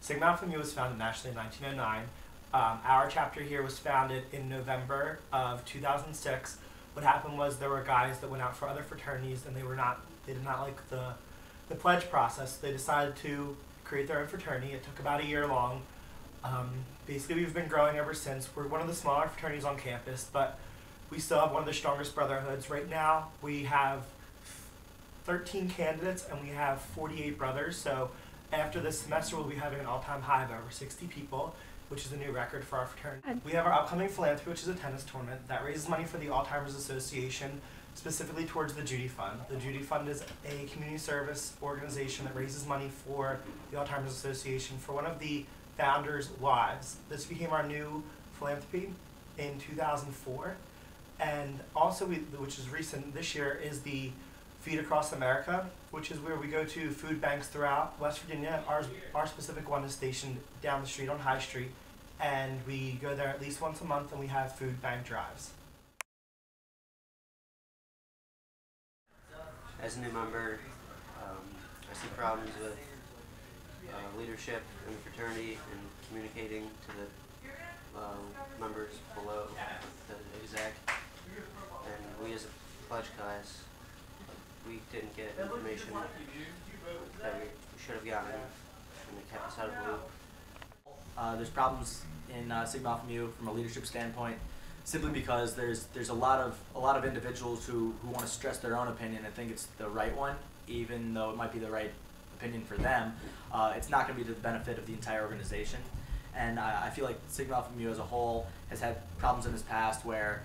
Sigma Alpha Mu was founded nationally in 1909. Our chapter here was founded in November of 2006. What happened was there were guys that went out for other fraternities and they did not like the pledge process. They decided to create their own fraternity. It took about a year long. Basically, we've been growing ever since. We're one of the smaller fraternities on campus, but we still have one of the strongest brotherhoods. Right now, we have 13 candidates and we have 48 brothers. So after this semester, we'll be having an all-time high of over 60 people, which is a new record for our fraternity. We have our upcoming philanthropy, which is a tennis tournament that raises money for the Alzheimer's Association, specifically towards the Judy Fund. The Judy Fund is a community service organization that raises money for the Alzheimer's Association for one of the founders' wives. This became our new philanthropy in 2004. And also, which is recent this year, is the Feed Across America, which is where we go to food banks throughout West Virginia. Our specific one is stationed down the street on High Street, and we go there at least once a month and we have food bank drives. As a new member, I see problems with leadership in the fraternity and communicating to the members below the exec. And we as a pledge class, we didn't get information that we should have gotten, and they kept us out of the loop. There's problems in Sigma Alpha Mu from a leadership standpoint, simply because there's a lot of individuals who want to stress their own opinion and think it's the right one, even though it might be the right opinion for them. It's not going to be to the benefit of the entire organization. And I feel like Sigma Alpha Mu as a whole has had problems in this past where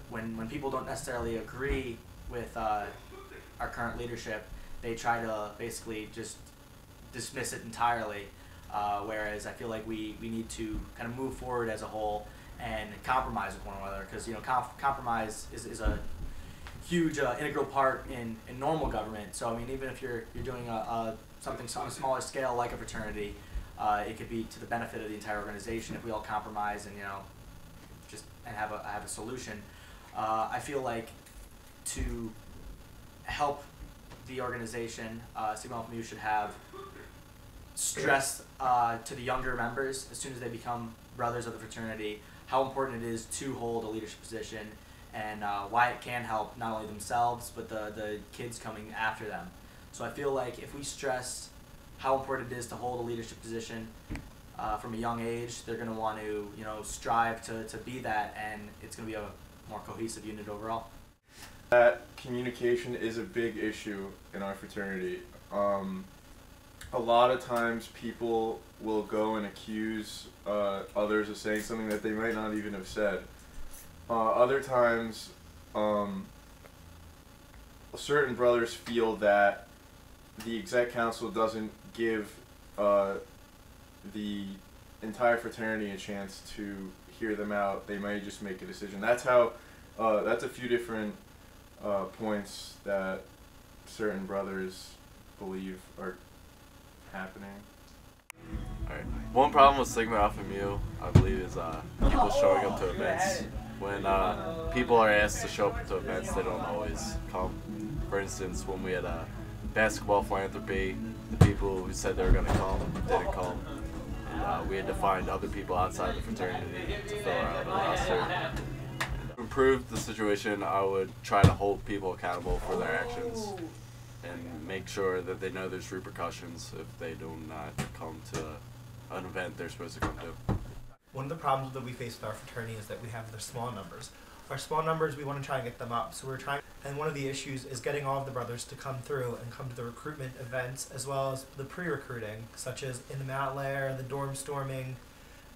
when people don't necessarily agree with our current leadership, they try to basically just dismiss it entirely. Whereas I feel like we need to kind of move forward as a whole and compromise with one another, because compromise is a huge integral part in normal government. So I mean, even if you're doing something on a smaller scale like a fraternity, it could be to the benefit of the entire organization if we all compromise and have a solution. I feel like to help the organization, Sigma Alpha Mu should have stress to the younger members as soon as they become brothers of the fraternity how important it is to hold a leadership position, and why it can help not only themselves but the kids coming after them. So I feel like if we stress how important it is to hold a leadership position from a young age, they're going to want to strive to be that, and it's going to be a more cohesive unit overall. That communication is a big issue in our fraternity. A lot of times people will go and accuse others of saying something that they might not even have said. Other times, certain brothers feel that the exec council doesn't give the entire fraternity a chance to hear them out. They might just make a decision. That's how. That's a few different points that certain brothers believe are happening. Alright. One problem with Sigma Alpha Mu, I believe, is people showing up to events. When people are asked to show up to events, they don't always come. For instance, when we had a basketball philanthropy, the people who said they were going to come didn't come. And we had to find other people outside the fraternity to fill out the roster. To improve the situation, I would try to hold people accountable for their actions and make sure that they know there's repercussions if they do not come to an event they're supposed to come to. One of the problems that we face with our fraternity is that we have the small numbers. Our small numbers, we want to try and get them up. So we're trying, and one of the issues is getting all of the brothers to come through and come to the recruitment events, as well as the pre-recruiting, such as in the mat layer, the dorm storming,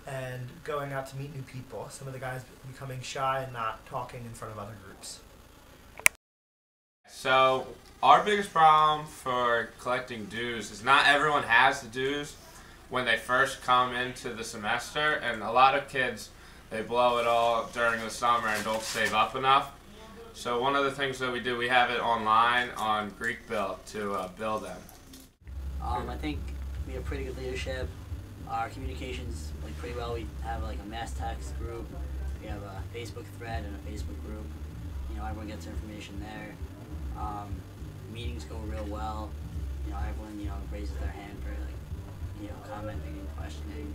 and going out to meet new people. Some of the guys becoming shy and not talking in front of other groups. So our biggest problem for collecting dues is not everyone has the dues when they first come into the semester, and a lot of kids, they blow it all during the summer and don't save up enough. So one of the things that we do, we have it online on Greek Build to build them. I think we have pretty good leadership. Our communication's pretty well. We have a mass text group. We have a Facebook thread and a Facebook group. Everyone gets information there. Meetings go real well. Everyone raises their hand for commenting and questioning.